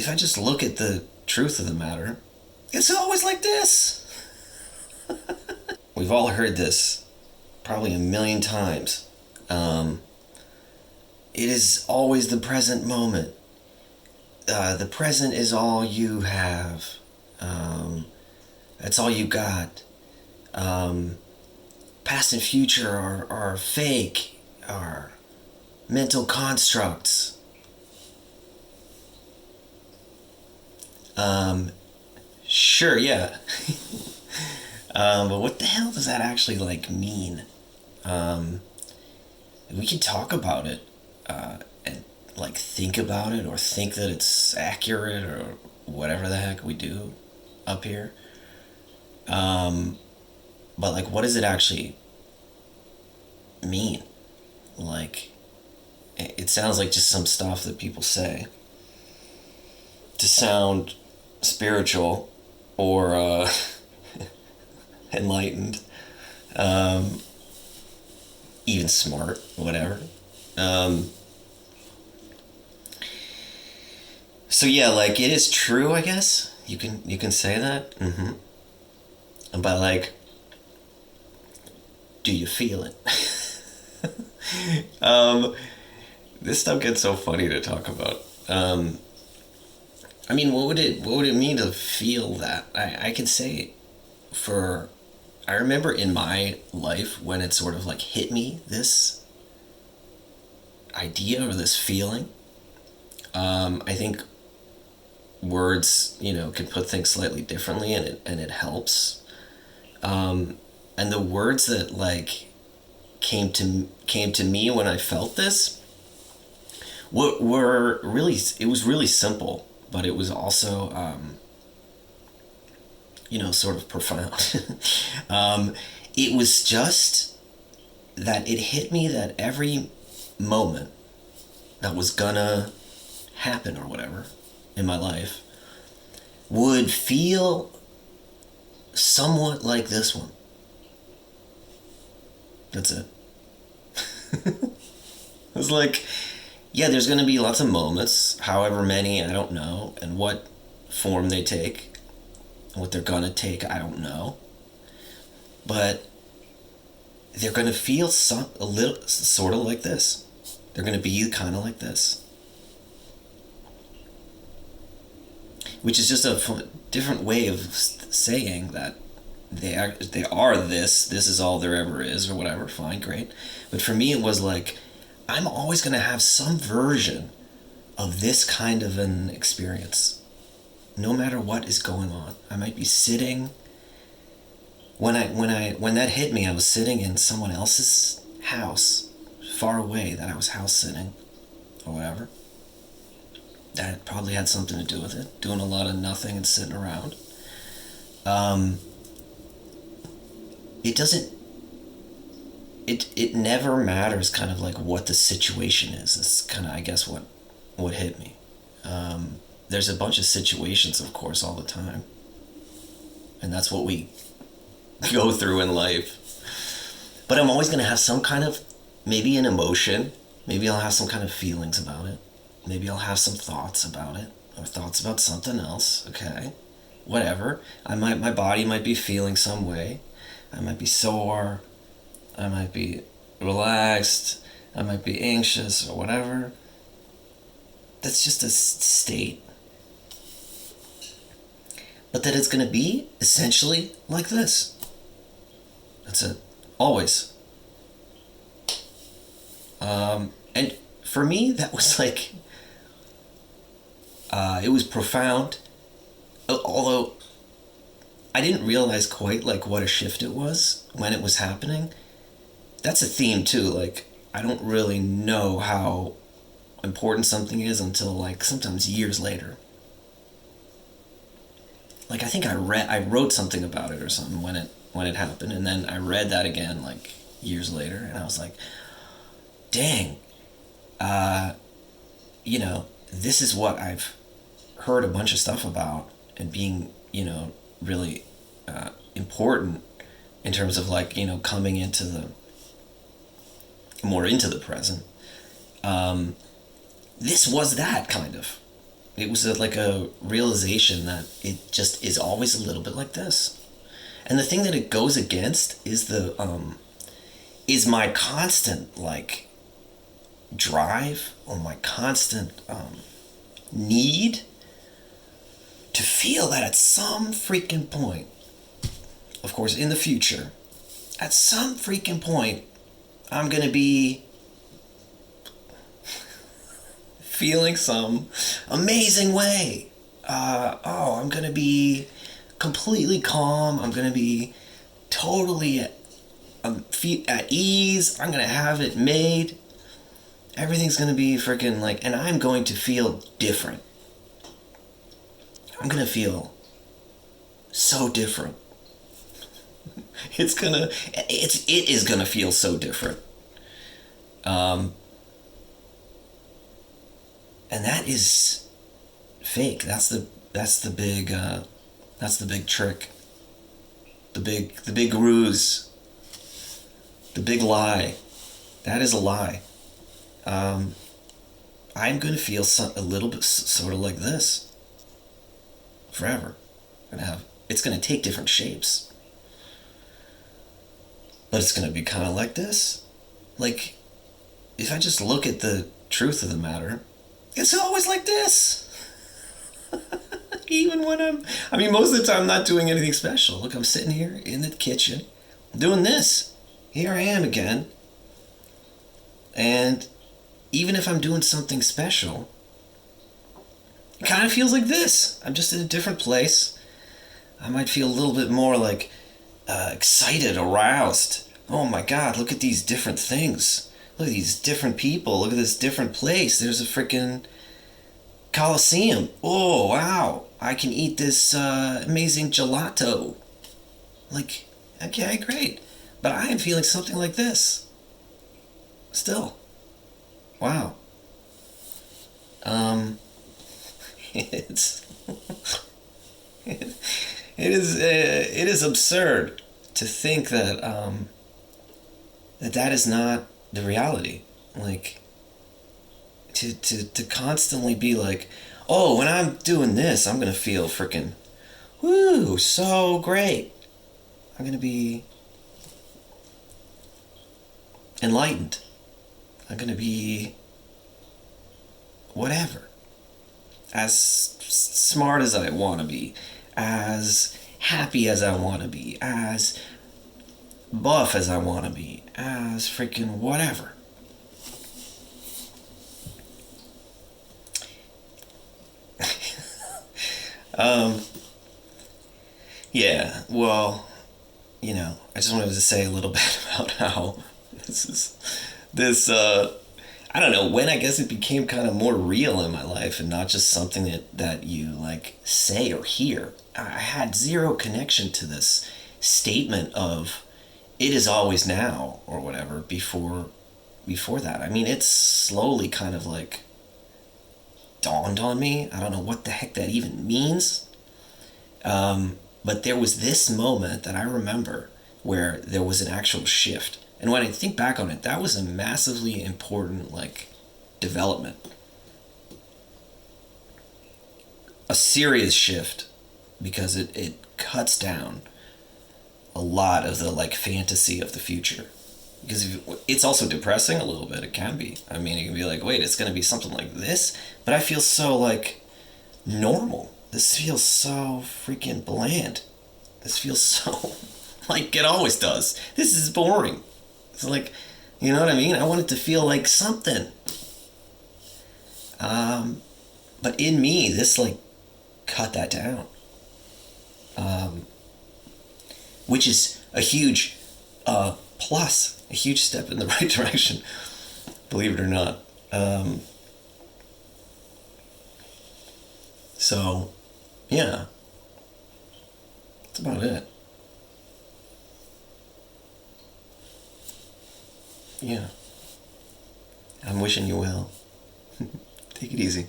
if I just look at the truth of the matter, it's always like this. We've all heard this probably a million times. It is always the present moment. The present is all you have. That's all you got. Past and future are fake, are mental constructs. Sure, yeah. But what the hell does that actually like mean? We can talk about it, and like think about it or think that it's accurate or whatever the heck we do up here. But like, what does it actually mean? Like, it sounds like just some stuff that people say to sound spiritual or enlightened, even smart, whatever. So yeah, like it is true, I guess. You can say that. But like, do you feel it? This stuff gets so funny to talk about. I mean, what would it mean to feel that? I could say for I remember in my life when it sort of like hit me, this idea or this feeling. I think words, can put things slightly differently, and it helps. And the words that like came to me when I felt this were really, it was really simple, but it was also sort of profound. It was just that it hit me that every moment that was gonna happen or whatever in my life would feel somewhat like this one. That's it. It's like, yeah, there's gonna be lots of moments, however many, I don't know, and what form they take, what they're gonna take, I don't know. But they're gonna feel a little, sort of like this. They're gonna be kind of like this. Which is just a different way of saying that they are this is all there ever is, or whatever. Fine, great. But for me, it was like, I'm always going to have some version of this kind of an experience, no matter what is going on. I might be sitting, when that hit me, I was sitting in someone else's house far away, that I was house sitting or whatever. That probably had something to do with it, doing a lot of nothing and sitting around. It doesn't, it never matters kind of like what the situation is. It's kind of, I guess, what hit me. There's a bunch of situations, of course, all the time. And that's what we go through in life. But I'm always going to have some kind of, maybe an emotion. Maybe I'll have some kind of feelings about it. Maybe I'll have some thoughts about it, or thoughts about something else. Okay, whatever. My body might be feeling some way. I might be sore. I might be relaxed. I might be anxious or whatever. That's just a state. But that it's going to be essentially like this. That's it. Always. And for me, that was like, it was profound. Although I didn't realize quite like what a shift it was when it was happening. That's a theme too. Like, I don't really know how important something is until like sometimes years later. Like, I think I wrote something about it or something when it happened, and then I read that again like years later, and I was like, dang, this is what I've heard a bunch of stuff about, and being, really important in terms of like, coming into the more into the present. This was that kind of. It was like a realization that it just is always a little bit like this. And the thing that it goes against is the is my constant like drive, or my constant need to feel that at some freaking point, of course in the future, at some freaking point, I'm gonna be feeling some amazing way. I'm gonna be completely calm. I'm gonna be totally at ease. I'm gonna have it made. Everything's gonna be freaking like, and I'm going to feel different. I'm gonna feel so different. It is gonna feel so different. Um, and that is fake. That's the big trick. The big ruse. The big lie. That is a lie. I'm gonna feel a little bit sort of like this forever. It's gonna take different shapes, but it's gonna be kind of like this. Like, if I just look at the truth of the matter, it's always like this. Even when I mean, most of the time I'm not doing anything special. Look, I'm sitting here in the kitchen doing this. Here I am again. And even if I'm doing something special, it kind of feels like this. I'm just in a different place. I might feel a little bit more like excited, aroused. Oh my God, look at these different things. Look at these different people. Look at this different place. There's a freaking Coliseum. Oh, wow. I can eat this amazing gelato. Like, okay, great. But I am feeling something like this. Still. Wow. It's it is absurd to think that that is not the reality. Like, to constantly be like, oh, when I'm doing this, I'm gonna feel freaking woo, so great. I'm gonna be enlightened. I'm gonna be whatever. As smart as I want to be, as happy as I want to be, as buff as I want to be, as freaking whatever. Yeah, well, I just wanted to say a little bit about how this is, I don't know, when I guess it became kind of more real in my life and not just something that you like say or hear. I had zero connection to this statement of it is always now or whatever before that. I mean, it's slowly kind of like dawned on me. I don't know what the heck that even means. But there was this moment that I remember where there was an actual shift. And when I think back on it, that was a massively important, like, development. A serious shift, because it cuts down a lot of the, like, fantasy of the future. Because it's also depressing a little bit. It can be. I mean, it can be like, wait, it's going to be something like this? But I feel so, like, normal. This feels so freaking bland. This feels so like it always does. This is boring. It's like, you know what I mean? I want it to feel like something. But in me, this like cut that down. Which is a huge plus, a huge step in the right direction, believe it or not. So, yeah, that's about it. Yeah, I'm wishing you well. Take it easy.